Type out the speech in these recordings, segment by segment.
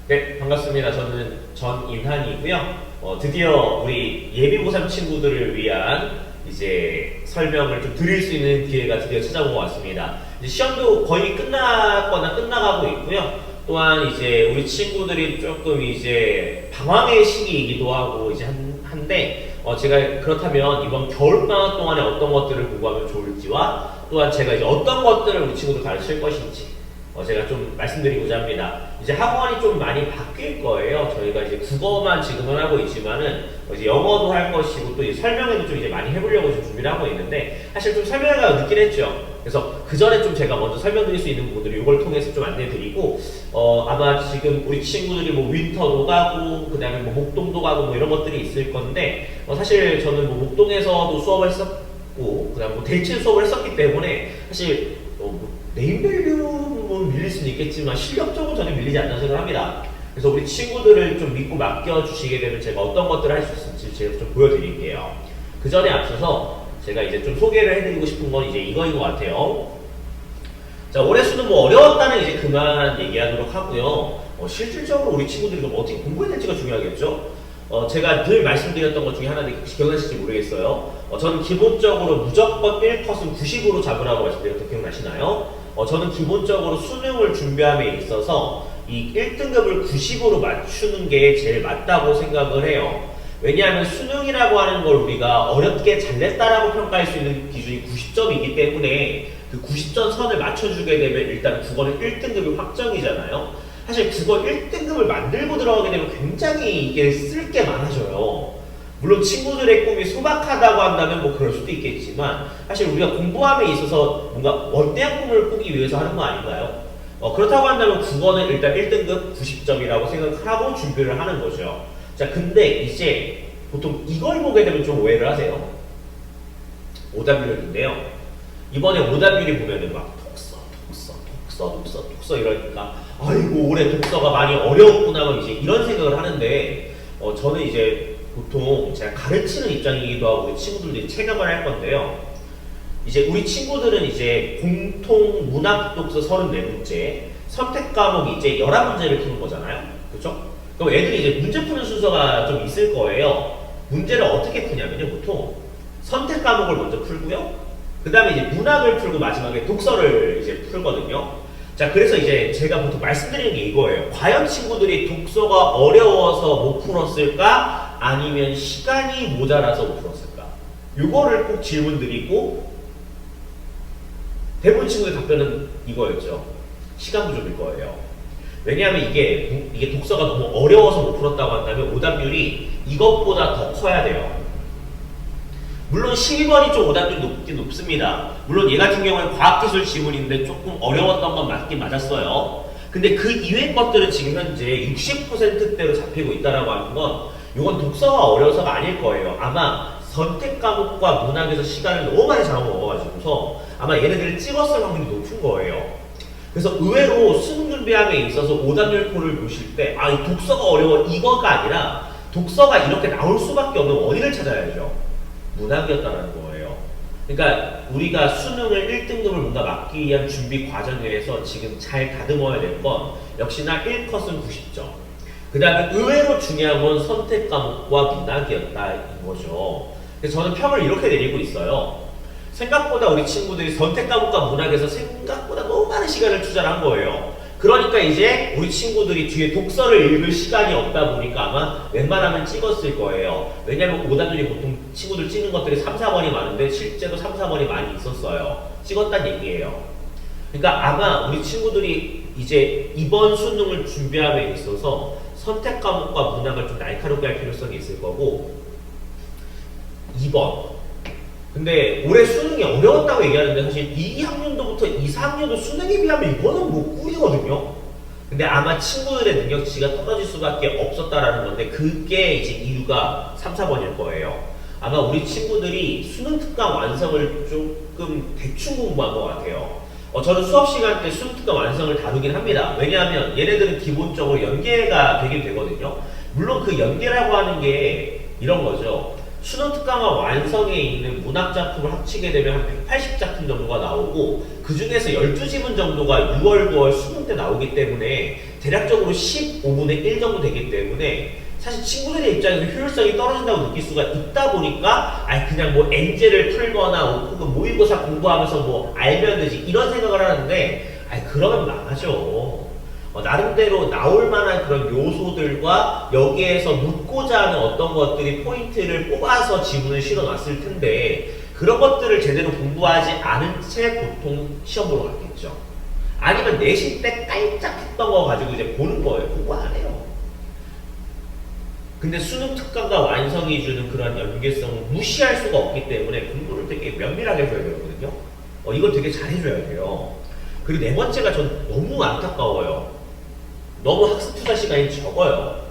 네, 반갑습니다. 저는 전인한이고요. 드디어 우리 예비고3 친구들을 위한 이제 설명을 좀 드릴 수 있는 기회가 드디어 찾아온 것 같습니다. 이제 시험도 거의 끝났거나 끝나가고 있고요. 또한 이제 우리 친구들이 조금 이제 방황의 시기이기도 하고 이제 한데 제가 그렇다면 이번 겨울방학 동안에 어떤 것들을 공부하면 좋을지와 또한 제가 이제 어떤 것들을 우리 친구들 가르칠 것인지 제가 좀 말씀드리고자 합니다. 이제 학원이 좀 많이 바뀔 거예요. 저희가 이제 국어만 지금은 하고 있지만은 이제 영어도 할 것이고 또 이제 설명회도 좀 이제 많이 해보려고 좀 준비를 하고 있는데 사실 좀 설명회가 늦긴 했죠. 그래서 그 전에 좀 제가 먼저 설명드릴 수 있는 부분들을 이걸 통해서 좀 안내드리고 아마 지금 우리 친구들이 뭐 윈터도 가고 그 다음에 뭐 목동도 가고 뭐 이런 것들이 있을 건데 사실 저는 뭐 목동에서도 수업을 했었고 그 다음에 뭐 대체 수업을 했었기 때문에 사실 네임밸류는 밀릴 수는 있겠지만 실력적으로 저는 밀리지 않는다고 생각합니다. 그래서 우리 친구들을 좀 믿고 맡겨주시게 되면 제가 어떤 것들을 할 수 있을지 제가 좀 보여드릴게요. 그 전에 앞서서 제가 이제 좀 소개를 해드리고 싶은 건 이제 이거인 것 같아요. 자, 올해 수능 뭐 어려웠다는 이제 그만 얘기하도록 하고요. 실질적으로 우리 친구들이 그럼 어떻게 공부해야 될지가 중요하겠죠? 제가 늘 말씀드렸던 것 중에 하나인데 혹시 기억나실지 모르겠어요. 저는 기본적으로 무조건 1컷은 90으로 잡으라고 말씀드렸던 기억나시나요? 저는 기본적으로 수능을 준비함에 있어서 이 1등급을 90으로 맞추는 게 제일 맞다고 생각을 해요. 왜냐하면 수능이라고 하는 걸 우리가 어렵게 잘 냈다라고 평가할 수 있는 기준이 90점이기 때문에 그 90점 선을 맞춰주게 되면 일단 국어는 1등급이 확정이잖아요. 사실 국어 1등급을 만들고 들어가게 되면 굉장히 이게 쓸 게 많아져요. 물론 친구들의 꿈이 소박하다고 한다면 뭐 그럴 수도 있겠지만 사실 우리가 공부함에 있어서 뭔가 원대한 꿈을 꾸기 위해서 하는 거 아닌가요? 그렇다고 한다면 국어는 일단 1등급 90점이라고 생각하고 준비를 하는 거죠. 자, 근데 이제 보통 이걸 보게 되면 좀 오해를 하세요. 오답률인데요. 이번에 오답률이 보면은 막 독서 이러니까 아이고 올해 독서가 많이 어려웠구나 막 이제 이런 생각을 하는데 저는 이제 보통 제가 가르치는 입장이기도 하고 우리 친구들도 체감을 할 건데요. 이제 우리 친구들은 이제 공통 문학 독서 34문제, 선택 과목이 이제 11문제를 푸는 거잖아요. 그렇죠? 그럼 애들이 이제 문제 푸는 순서가 좀 있을 거예요. 문제를 어떻게 푸냐면요. 보통 선택 과목을 먼저 풀고요. 그 다음에 이제 문학을 풀고 마지막에 독서를 이제 풀거든요. 자, 그래서 이제 제가 보통 말씀드리는 게 이거예요. 과연 친구들이 독서가 어려워서 못 풀었을까? 아니면 시간이 모자라서 못 풀었을까? 이거를 꼭 질문 드리고 대부분 친구들 답변은 이거였죠. 시간 부족일 거예요. 왜냐하면 이게 독서가 너무 어려워서 못 풀었다고 한다면 오답률이 이것보다 더 커야 돼요. 물론 12번이 좀 오답률이 높긴 높습니다. 물론 얘 같은 경우는 과학기술 지문인데 조금 어려웠던 건 맞긴 맞았어요. 근데 그 이외의 것들은 지금 현재 60%대로 잡히고 있다라고 하는 건 이건 독서가 어려워서가 아닐 거예요. 아마 선택 과목과 문학에서 시간을 너무 많이 잡아먹어가지고서 아마 얘네들을 찍었을 확률이 높은 거예요. 그래서 의외로 수능 준비함에 있어서 오답률 표를 보실 때 이 독서가 어려워 이거가 아니라 독서가 이렇게 나올 수밖에 없는 원인을 찾아야죠. 문학이었다는 거예요. 그러니까 우리가 수능을 1등급을 뭔가 맞기 위한 준비 과정에서 지금 잘 다듬어야 될 건 역시나 1컷은 90점. 그 다음에 의외로 중요한 건 선택 과목과 문학이었다인 거죠. 그래서 저는 평을 이렇게 내리고 있어요. 생각보다 우리 친구들이 선택 과목과 문학에서 생각보다 너무 많은 시간을 투자를 한 거예요. 그러니까 이제 우리 친구들이 뒤에 독서를 읽을 시간이 없다 보니까 아마 웬만하면 찍었을 거예요. 왜냐면 오답률이 보통 친구들 찍는 것들이 3, 4번이 많은데 실제로 3, 4번이 많이 있었어요. 찍었단 얘기예요. 그러니까 아마 우리 친구들이 이제 이번 수능을 준비함에 있어서 선택 과목과 문학을 좀 날카롭게 할 필요성이 있을 거고 2번 근데 올해 수능이 어려웠다고 얘기하는데 사실 2학년도부터 2, 4학년도 수능에 비하면 이거는 뭐 꿀이거든요. 근데 아마 친구들의 능력치가 떨어질 수밖에 없었다라는 건데 그게 이제 이유가 3, 4번일 거예요. 아마 우리 친구들이 수능 특강 완성을 조금 대충 공부한 것 같아요. 저는 수업 시간 때 수능 특강 완성을 다루긴 합니다. 왜냐하면 얘네들은 기본적으로 연계가 되긴 되거든요. 물론 그 연계라고 하는 게 이런 거죠. 수능 특강과 완성에 있는 문학 작품을 합치게 되면 한 180작품 정도가 나오고 그 중에서 12지문 정도가 6월, 9월 수능 때 나오기 때문에 대략적으로 15분의 1 정도 되기 때문에 사실 친구들의 입장에서 효율성이 떨어진다고 느낄 수가 있다 보니까 그냥 뭐 엔제를 풀거나 혹은 모의고사 공부하면서 뭐 알면 되지 이런 생각을 하는데 그러면 망하죠. 나름대로 나올 만한 그런 요소들과 여기에서 묻고자 하는 어떤 것들이 포인트를 뽑아서 지문을 실어놨을 텐데 그런 것들을 제대로 공부하지 않은 채 보통 시험 보러 갔겠죠. 아니면 내신 때 깔짝 했던 거 가지고 이제 보는 거예요. 공부 안 해요. 근데 수능 특강과 완성이 주는 그런 연계성을 무시할 수가 없기 때문에 공부를 되게 면밀하게 해줘야 되거든요. 이걸 되게 잘 해줘야 돼요. 그리고 네 번째가 전 너무 안타까워요. 너무 학습 투자 시간이 적어요.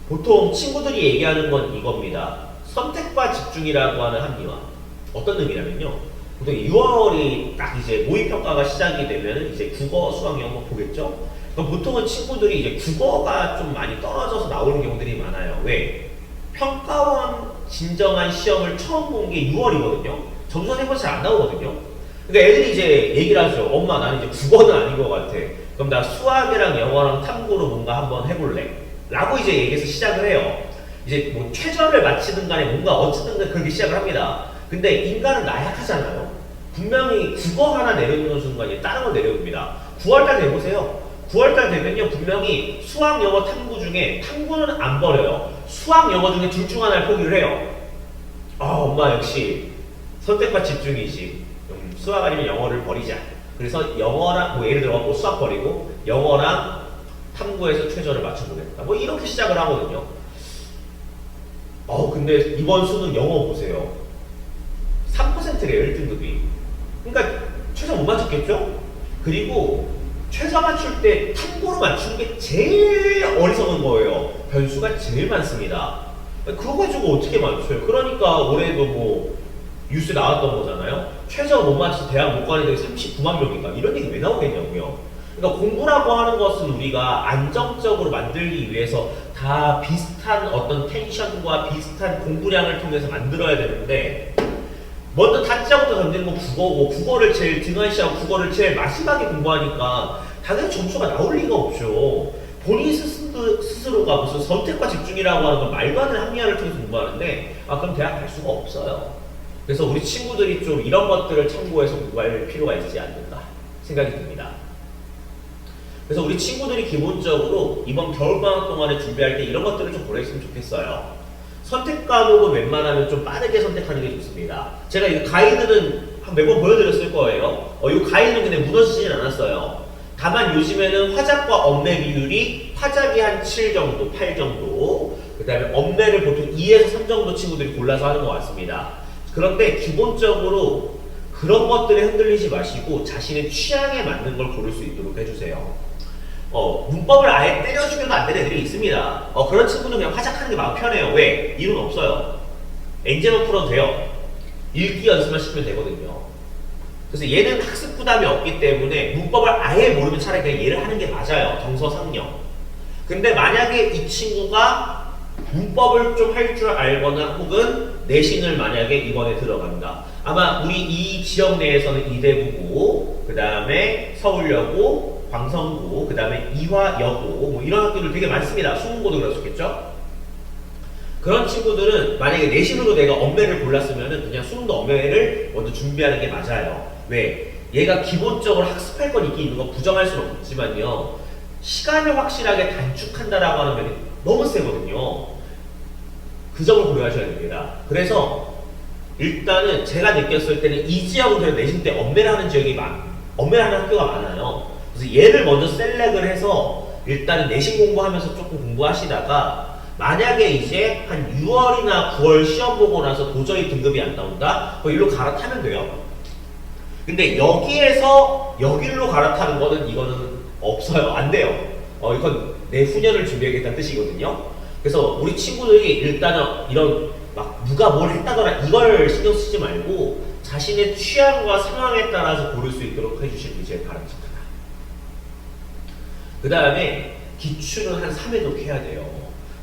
보통 친구들이 얘기하는 건 이겁니다. 선택과 집중이라고 하는 합리화. 어떤 의미냐면요. 보통 6월이 딱 이제 모의평가가 시작이 되면 이제 국어, 수학, 영어 보겠죠? 그럼 보통은 친구들이 이제 국어가 좀 많이 떨어져서 나오는 경우들이 많아요. 왜? 평가원 진정한 시험을 처음 본 게 6월이거든요. 점수가 생각보다 잘 안 나오거든요. 그러니까 애들이 이제 얘기를 하죠. 엄마, 나는 이제 국어는 아닌 것 같아. 그럼 나 수학이랑 영어랑 탐구로 뭔가 한번 해볼래. 라고 이제 얘기해서 시작을 해요. 이제 뭐 최저를 맞히든 간에 뭔가 어쨌든 그렇게 시작을 합니다. 근데 인간은 나약하잖아요. 분명히 국어 하나 내려놓는 순간에 다른 걸 내려옵니다. 9월달 돼보세요. 9월달 되면요 분명히 수학, 영어, 탐구 중에 탐구는 안 버려요. 수학, 영어 중에 둘 중 하나를 포기를 해요. 엄마 역시 선택과 집중이지. 수학 아니면 영어를 버리자. 그래서 영어랑 뭐 예를 들어 뭐 수학 버리고 영어랑 탐구에서 최저를 맞춰보겠다. 뭐 이렇게 시작을 하거든요. 근데 이번 수능 영어 보세요. 3%래요 1등급이. 그러니까 최저 못 맞췄겠죠? 그리고 최저 맞출 때 탐구로 맞추는 게 제일 어리석은 거예요. 변수가 제일 많습니다. 그거 가지고 어떻게 맞춰요? 그러니까 올해도 뭐 뉴스에 나왔던 거잖아요. 최저 못 맞춰서 대학 못 가는 애들이 39만 명인가 이런 얘기 왜 나오겠냐고요. 그러니까 공부라고 하는 것은 우리가 안정적으로 만들기 위해서 다 비슷한 어떤 텐션과 비슷한 공부량을 통해서 만들어야 되는데 먼저 다짜고짜 던지는 건 국어고 국어를 제일 등한시하고 국어를 제일 마지막에 공부하니까 당연히 점수가 나올 리가 없죠. 본인 스스로가 무슨 선택과 집중이라고 하는 건 말도 안 되는 합리화를 통해서 공부하는데 그럼 대학 갈 수가 없어요. 그래서 우리 친구들이 좀 이런 것들을 참고해서 공부할 필요가 있지 않는가 생각이 듭니다. 그래서 우리 친구들이 기본적으로 이번 겨울방학 동안에 준비할 때 이런 것들을 좀 고려했으면 좋겠어요. 선택 과목은 웬만하면 좀 빠르게 선택하는 게 좋습니다. 제가 이 가이드는 매번 보여드렸을 거예요. 이 가이드는 근데 무너지진 않았어요. 다만 요즘에는 화작과 엄매 비율이 화작이 한 7 정도, 8 정도, 그 다음에 엄매를 보통 2에서 3 정도 친구들이 골라서 하는 것 같습니다. 그런데 기본적으로 그런 것들에 흔들리지 마시고 자신의 취향에 맞는 걸 고를 수 있도록 해주세요. 문법을 아예 때려주면 안 되는 애들이 있습니다. 그런 친구는 그냥 화작하는 게 마음 편해요. 왜? 일은 없어요. 엔제만 풀어도 돼요. 읽기 연습만 시키면 되거든요. 그래서 얘는 학습 부담이 없기 때문에 문법을 아예 모르면 차라리 그냥 얘를 하는 게 맞아요. 정서상령. 근데 만약에 이 친구가 문법을 좀 할 줄 알거나 혹은 내신을 만약에 이번에 들어간다. 아마 우리 이 지역 내에서는 이대부고, 그 다음에 서울여고, 광성고, 그 다음에 이화여고 뭐 이런 학교들 되게 많습니다. 수문고도 그렇겠죠? 그런 친구들은 만약에 내신으로 내가 엄매를 골랐으면은 그냥 수능도 엄매를 먼저 준비하는 게 맞아요. 왜? 얘가 기본적으로 학습할 건 있긴 있는 거 부정할 수는 없지만요. 시간을 확실하게 단축한다라고 하는 면이 너무 세거든요. 그 점을 고려하셔야 됩니다. 그래서 일단은 제가 느꼈을 때는 이 지역은 그냥 내신 때 엄매를 하는 엄매를 하는 학교가 많아요. 그래서 얘를 먼저 셀렉을 해서 일단은 내신 공부하면서 조금 공부하시다가 만약에 이제 한 6월이나 9월 시험 보고 나서 도저히 등급이 안 나온다? 그럼 일로 갈아타면 돼요. 근데 여기에서 여길로 갈아타는 거는 이거는 없어요. 안 돼요. 이건 내후년을 준비하겠다는 뜻이거든요. 그래서 우리 친구들이 일단은 이런 막 누가 뭘 했다거나 이걸 신경 쓰지 말고 자신의 취향과 상황에 따라서 고를 수 있도록 해주시는 게 제일 바람직하다. 그 다음에 기출은 한 3회독 해야 돼요.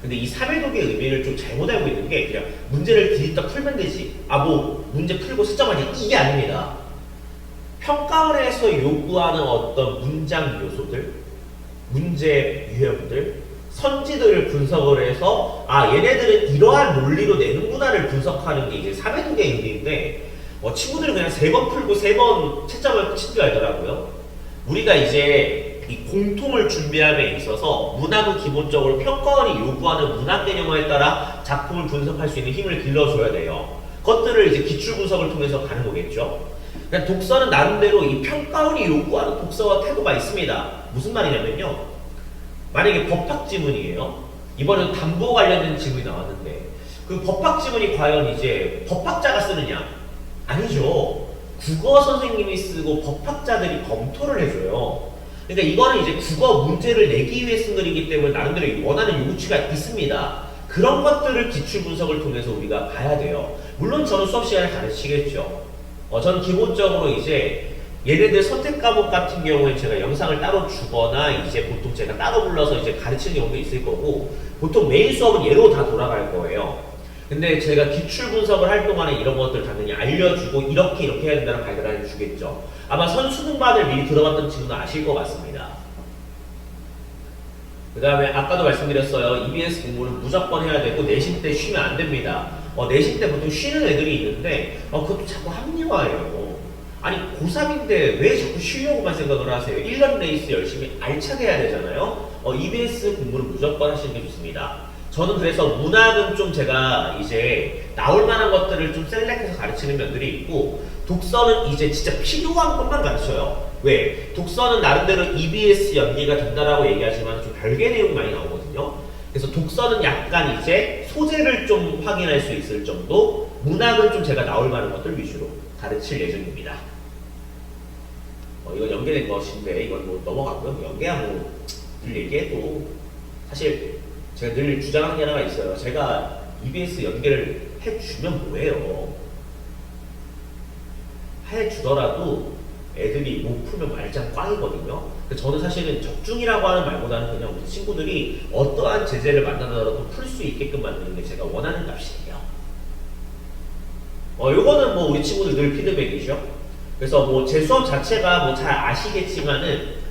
근데 이 3회독의 의미를 좀 잘못 알고 있는 게 그냥 문제를 디립다 풀면 되지. 뭐 문제 풀고 채점하지 이게 아닙니다. 평가원에서 요구하는 어떤 문장 요소들, 문제 유형들, 선지들을 분석을 해서 얘네들은 이러한 논리로 내는구나를 분석하는 게 이제 사회독의 의미인데 친구들은 그냥 3번 풀고 3번 채점을 끝인 줄 알더라고요. 우리가 이제 이 공통을 준비함에 있어서 문학은 기본적으로 평가원이 요구하는 문학 개념에 따라 작품을 분석할 수 있는 힘을 길러줘야 돼요. 그것들을 이제 기출 분석을 통해서 가는 거겠죠. 그러니까 독서는 나름대로 이 평가원이 요구하는 독서와 태도가 있습니다. 무슨 말이냐면요. 만약에 법학 지문이에요. 이번엔 담보 관련된 지문이 나왔는데 그 법학 지문이 과연 이제 법학자가 쓰느냐? 아니죠. 국어 선생님이 쓰고 법학자들이 검토를 해줘요. 그러니까 이거는 이제 국어 문제를 내기 위해 쓴 글이기 때문에 나름대로 원하는 요구치가 있습니다. 그런 것들을 기출 분석을 통해서 우리가 봐야 돼요. 물론 저는 수업 시간에 가르치겠죠. 저는 기본적으로 이제 얘네들 선택 과목 같은 경우에 제가 영상을 따로 주거나 이제 보통 제가 따로 불러서 이제 가르치는 경우도 있을 거고 보통 메인 수업은 얘로 다 돌아갈 거예요. 근데 제가 기출 분석을 할 동안에 이런 것들 당연히 알려주고 이렇게 해야 된다는 가이드라인을 주겠죠. 아마 선수능반을 미리 들어봤던 친구는 아실 것 같습니다. 그 다음에 아까도 말씀드렸어요. EBS 공부는 무조건 해야 되고 내신 때 쉬면 안 됩니다. 내신 때 보통 쉬는 애들이 있는데 그것도 자꾸 합리화해요. 아니 고3인데 왜 자꾸 쉬려고만 생각을 하세요? 1년 레이스 열심히 알차게 해야 되잖아요. EBS 공부는 무조건 하시는 게 좋습니다. 저는 그래서 문학은 좀 제가 이제 나올 만한 것들을 좀 셀렉해서 가르치는 면들이 있고 독서는 이제 진짜 필요한 것만 가르쳐요. 왜? 독서는 나름대로 EBS 연계가 된다라고 얘기하지만 좀 별개 내용 많이 나오거든요. 그래서 독서는 약간 이제 소재를 좀 확인할 수 있을 정도, 문학은 좀 제가 나올 만한 것들 위주로 가르칠 예정입니다. 이건 연계된 것인데 이건 뭐 넘어가고요. 연계야 뭐 늘 얘기해도 사실 제가 늘 주장하는 게 하나가 있어요. 제가 EBS 연계를 해주면 뭐예요? 해주더라도 애들이 못 풀면 말짱 꽝이거든요. 저는 사실은 적중이라고 하는 말보다는 그냥 우리 친구들이 어떠한 제재를 만나더라도 풀 수 있게끔 만드는 게 제가 원하는 값이에요. 요거는 뭐 우리 친구들 늘 피드백이죠. 그래서 뭐 제 수업 자체가 뭐 잘 아시겠지만은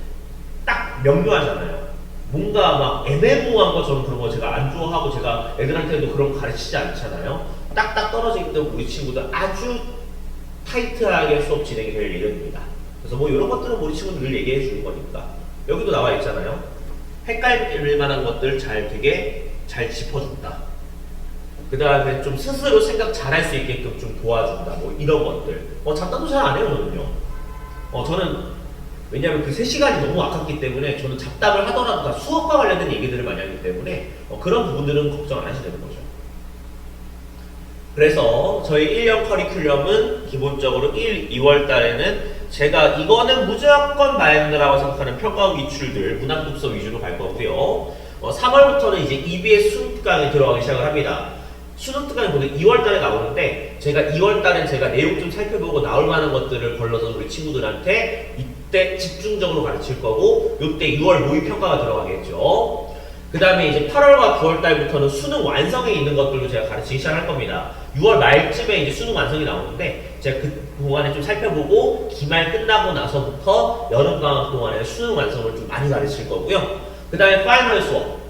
딱 명료하잖아요. 뭔가 막 애매모호한 것처럼 그런 거 제가 안 좋아하고 제가 애들한테도 그런 거 가르치지 않잖아요. 딱딱 떨어지기 때문에 우리 친구들 아주 타이트하게 수업 진행이 될 예정입니다. 그래서 뭐 이런 것들은 우리 친구들 늘 얘기해 주는 거니까. 여기도 나와 있잖아요. 헷갈릴 만한 것들 되게 잘 짚어준다. 그 다음에 좀 스스로 생각 잘할 수 있게끔 좀 도와준다. 뭐 이런 것들. 잡담도 잘 안 해요, 저는요. 저는 왜냐하면 그 3시간이 너무 아깝기 때문에 저는 잡담을 하더라도 다 수업과 관련된 얘기들을 많이 하기 때문에 그런 부분들은 걱정 안 하셔도 되는 거죠. 그래서 저희 1년 커리큘럼은 기본적으로 2월 달에는 제가 이거는 무조건 봐야 된다고 생각하는 평가원 기출들, 문학 독서 위주로 갈 거고요. 3월부터는 이제 EBS 수능 특강에 들어가기 시작을 합니다. 수능 특강이 보통 2월 달에 나오는데 제가 2월 달엔 제가 내용 좀 살펴보고 나올 만한 것들을 걸러서 우리 친구들한테 이때 집중적으로 가르칠 거고 이때 6월 모의평가가 들어가겠죠. 그 다음에 이제 8월과 9월 달부터는 수능 완성에 있는 것들도 제가 가르치기 시작할 겁니다. 6월 말쯤에 이제 수능 완성이 나오는데 제가 그 동안에 좀 살펴보고 기말 끝나고 나서부터 여름방학 동안에 수능 완성을 좀 많이 가르칠 거고요. 그 다음에 파이널 수업.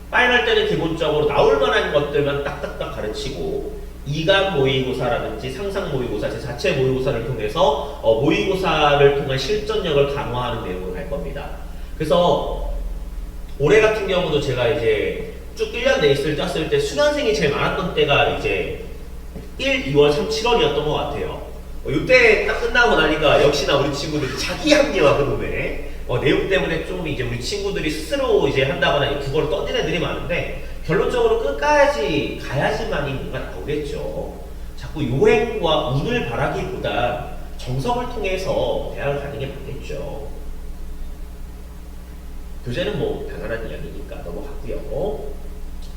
파이널 때는 기본적으로 나올 만한 것들만 딱딱딱 가르치고 2간 모의고사라든지 상상 모의고사, 제 자체 모의고사를 통해서 모의고사를 통한 실전력을 강화하는 내용으로 갈 겁니다. 그래서 올해 같은 경우도 제가 이제 쭉 1년 레이스를 짰을 때 수강생이 제일 많았던 때가 이제 1, 2월, 3, 7월이었던 것 같아요. 이때 딱 끝나고 나니까 역시나 우리 친구들이 자기 합리화 그놈에 내용 때문에 좀 이제 우리 친구들이 스스로 이제 한다거나 국어를 떠는 애들이 많은데 결론적으로 끝까지 가야지만이 뭔가 나오겠죠. 자꾸 요행과 운을 바라기보다 정성을 통해서 대학을 가는 게 맞겠죠. 교재는 뭐 당연한 이야기니까 넘어갔고요.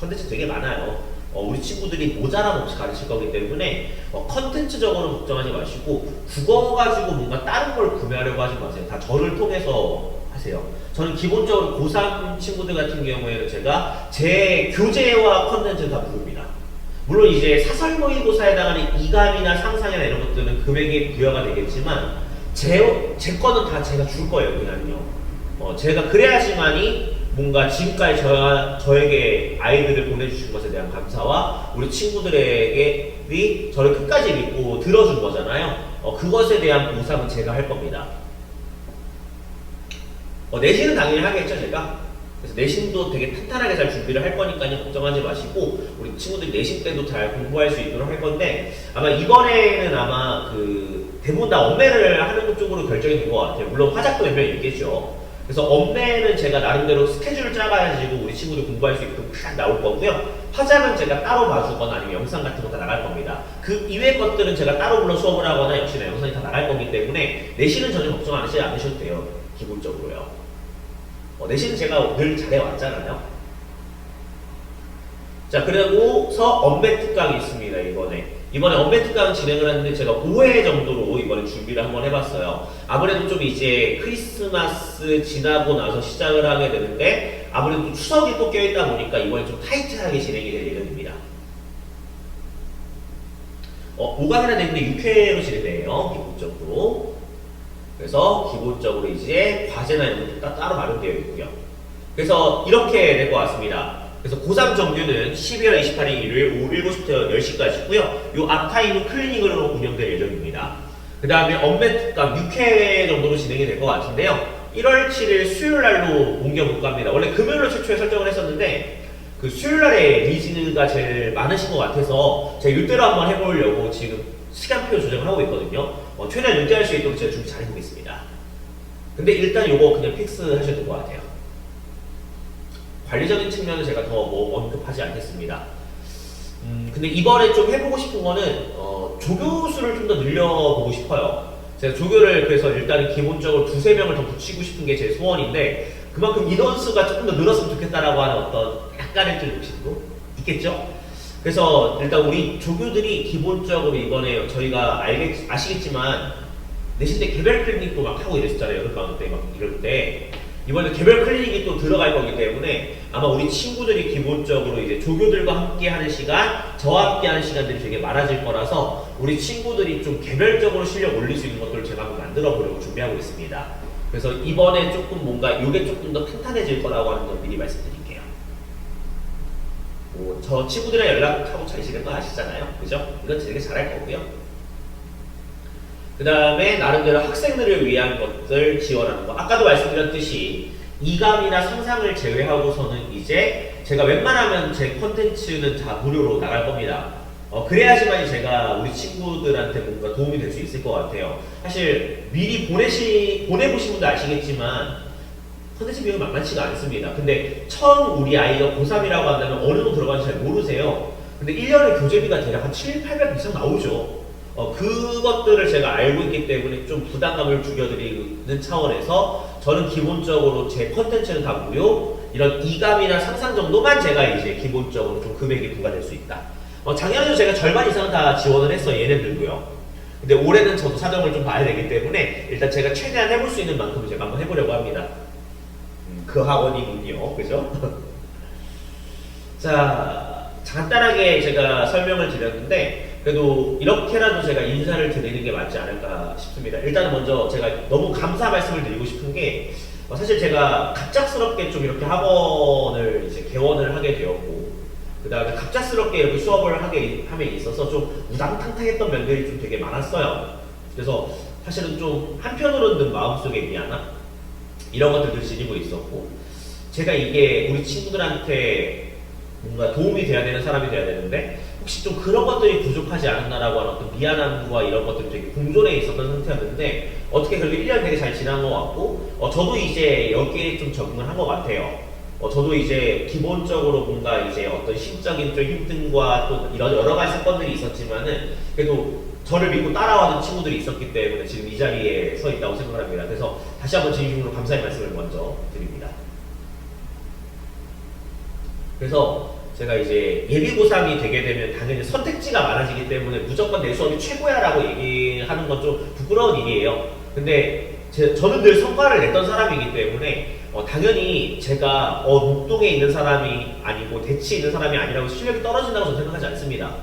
컨텐츠 되게 많아요. 우리 친구들이 모자람 없이 가르칠 거기 때문에 컨텐츠적으로는 걱정하지 마시고 국어 가지고 뭔가 다른 걸 구매하려고 하지 마세요. 다 저를 통해서 하세요. 저는 기본적으로 고3 친구들 같은 경우에는 제가 제 교재와 컨텐츠를 다 부릅니다. 물론 이제 사설 모의고사에 해당하는 이감이나 상상이나 이런 것들은 금액이 부여가 되겠지만 제 거는 다 제가 줄 거예요, 그냥요. 제가 그래야지만이 뭔가 지금까지 저에게 아이들을 보내주신 것에 대한 감사와 우리 친구들에게 저를 끝까지 믿고 들어준 거잖아요. 그것에 대한 보상은 제가 할 겁니다. 내신은 당연히 하겠죠, 제가. 그래서 내신도 되게 탄탄하게 잘 준비를 할 거니까요. 걱정하지 마시고 우리 친구들이 내신 때도 잘 공부할 수 있도록 할 건데 아마 이번에는 아마 대부분 다 엄매를 하는 쪽으로 결정이 된 것 같아요. 물론 화작도 몇 명 있겠죠. 그래서 엄매는 제가 나름대로 스케줄을 짜가지고 우리 친구들 공부할 수 있도록 딱 나올 거고요. 화작은 제가 따로 봐주거나 아니면 영상 같은 거 다 나갈 겁니다. 그 이외의 것들은 제가 따로 불러 수업을 하거나 역시나 영상이 다 나갈 거기 때문에 내신은 전혀 걱정하지 않으셔도 돼요. 기본적으로요. 내신은 제가 늘 잘해왔잖아요. 자, 그리고서 엄매 특강이 있습니다. 이번에 엄매 특강 진행을 하는데 제가 5회 정도로 이번에 준비를 한번 해봤어요. 아무래도 좀 이제 크리스마스 지나고 나서 시작을 하게 되는데 아무래도 추석이 또 껴있다 보니까 이번에 좀 타이트하게 진행이 될 예정입니다. 5강이나 되는데 6회로 진행돼요. 기본적으로. 그래서 기본적으로 이제 과제나 이런 것도 따로 마련되어 있고요. 그래서 이렇게 될 것 같습니다. 그래서 고3 정규는 12월 28일 일요일 오후 7시부터 10시까지고요. 요 앞타임은 클리닉으로 운영될 예정입니다. 그 다음에 엄매 특강 6회 정도로 진행이 될 것 같은데요. 1월 7일 수요일 날로 옮겨볼까 합니다. 원래 금요일로 최초에 설정을 했었는데 그 수요일 날에 리즈가 제일 많으신 것 같아서 제가 이때로 한번 해보려고 지금 시간표 조정을 하고 있거든요. 최대한 연대할 수 있도록 제가 준비 잘 해보겠습니다. 근데 일단 요거 그냥 픽스 하셔도 될 것 같아요. 관리적인 측면은 제가 더 언급하지 않겠습니다. 근데 이번에 좀 해보고 싶은 거는 조교수를 좀 더 늘려보고 싶어요. 제가 조교를 그래서 일단은 기본적으로 2~3명을 더 붙이고 싶은 게 제 소원인데 그만큼 인원수가 조금 더 늘었으면 좋겠다라고 하는 어떤 약간의 좀 욕심도 있겠죠? 그래서 일단 우리 조교들이 기본적으로 이번에 저희가 아시겠지만 내신 때 개별 클리닉도 막 하고 이랬었잖아요. 여름방학 때 막 이럴 때 이번에 개별 클리닉이 또 들어갈 거기 때문에 아마 우리 친구들이 기본적으로 이제 조교들과 함께 하는 시간, 저와 함께 하는 시간들이 되게 많아질 거라서 우리 친구들이 좀 개별적으로 실력 올릴 수 있는 것들을 제가 한번 만들어 보려고 준비하고 있습니다. 그래서 이번에 조금 뭔가 이게 조금 더 탄탄해질 거라고 하는 건 미리 말씀드릴게요. 저 친구들이랑 연락하고 잘 지낼 거 아시잖아요. 그죠? 이건 되게 잘할 거고요. 그 다음에 나름대로 학생들을 위한 것들 지원하는 거. 아까도 말씀드렸듯이 이감이나 상상을 제외하고서는 이제 제가 웬만하면 제 컨텐츠는 다 무료로 나갈 겁니다. 그래야지만 제가 우리 친구들한테 뭔가 도움이 될 수 있을 것 같아요. 사실 미리 보내보신 분도 아시겠지만 컨텐츠 비용이 만만치가 않습니다. 근데 처음 우리 아이가 고3이라고 한다면 어느 정도 들어가는지 잘 모르세요. 근데 1년에 교재비가 대략 한 700~800 이상 나오죠. 그것들을 제가 알고 있기 때문에 좀 부담감을 줄여드리는 차원에서 저는 기본적으로 제 컨텐츠는 다 무료, 이런 이감이나 상상 정도만 제가 이제 기본적으로 좀 금액이 부과될 수 있다. 작년에도 제가 절반 이상은 다 지원을 했어요. 얘네들도요. 근데 올해는 저도 사정을 좀 봐야 되기 때문에 일단 제가 최대한 해볼 수 있는 만큼 제가 한번 해보려고 합니다. 그 학원이군요. 그죠? 자, 간단하게 제가 설명을 드렸는데 그래도 이렇게라도 제가 인사를 드리는 게 맞지 않을까 싶습니다. 일단은 먼저 제가 너무 감사 말씀을 드리고 싶은 게 사실 제가 갑작스럽게 좀 이렇게 학원을 이제 개원을 하게 되었고 그 다음에 갑작스럽게 이렇게 수업을 함에 있어서 좀 우당탕탕했던 면들이 좀 되게 많았어요. 그래서 사실은 좀 한편으로는 마음속에 미안함 이런 것들도 지니고 있었고 제가 이게 우리 친구들한테 뭔가 도움이 돼야 되는 사람이 돼야 되는데 혹시 좀 그런 것들이 부족하지 않았나라고 하는 어떤 미안함과 이런 것들이 되게 공존해 있었던 상태였는데 어떻게 그래도 1년 되게 잘 지난 것 같고 저도 이제 여기에 좀 적응을 한 것 같아요. 저도 이제 기본적으로 뭔가 이제 어떤 심적인 좀 힘듦과 또 이런 여러 가지 사건들이 있었지만은 그래도 저를 믿고 따라와준 친구들이 있었기 때문에 지금 이 자리에 서 있다고 생각합니다. 그래서 다시 한번 진심으로 감사의 말씀을 먼저 드립니다. 그래서 제가 이제 예비고3이 되게 되면 당연히 선택지가 많아지기 때문에 무조건 내 수업이 최고야 라고 얘기하는 건 좀 부끄러운 일이에요. 근데 저는 늘 성과를 냈던 사람이기 때문에 당연히 제가 목동에 있는 사람이 아니고 대치에 있는 사람이 아니라고 실력이 떨어진다고 저는 생각하지 않습니다.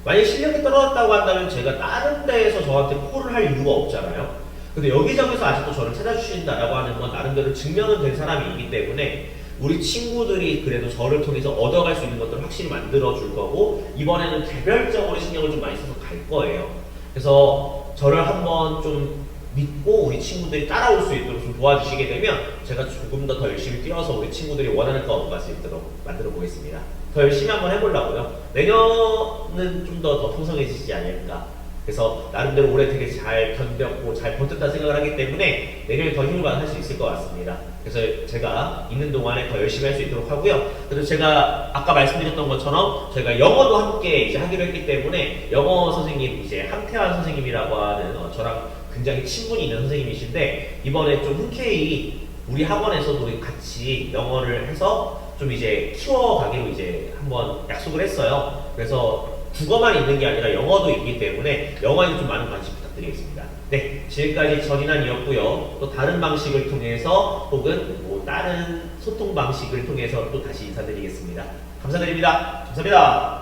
만약 실력이 떨어졌다고 한다면 제가 다른 데에서 저한테 콜을 할 이유가 없잖아요. 근데 여기저기서 아직도 저를 찾아주신다라고 하는 건 나름대로 증명은 된 사람이기 때문에 우리 친구들이 그래도 저를 통해서 얻어갈 수 있는 것들을 확실히 만들어줄 거고 이번에는 개별적으로 신경을 좀 많이 써서 갈 거예요. 그래서 저를 한번 좀 믿고 우리 친구들이 따라올 수 있도록 좀 도와주시게 되면 제가 조금 더 열심히 뛰어서 우리 친구들이 원하는 거 얻어갈 수 있도록 만들어 보겠습니다. 더 열심히 한번 해보려고요. 내년은 좀 더 풍성해지지 않을까. 그래서 나름대로 올해 되게 잘 견뎠고 잘 버텼다 생각을 하기 때문에 내년에 더 힘을 받아 할 수 있을 것 같습니다. 그래서 제가 있는 동안에 더 열심히 할 수 있도록 하고요. 그리고 제가 아까 말씀드렸던 것처럼 저희가 영어도 함께 이제 하기로 했기 때문에 영어 선생님 이제 함태환 선생님이라고 하는 저랑 굉장히 친분이 있는 선생님이신데 이번에 좀 흔쾌히 우리 학원에서도 우리 같이 영어를 해서 좀 이제 키워가기로 이제 한번 약속을 했어요. 그래서 국어만 있는 게 아니라 영어도 있기 때문에 영어에도 좀 많은 관심 부탁드리겠습니다. 네, 지금까지 전인환이었고요. 또 다른 방식을 통해서 혹은 뭐 다른 소통 방식을 통해서 또 다시 인사드리겠습니다. 감사드립니다. 감사합니다.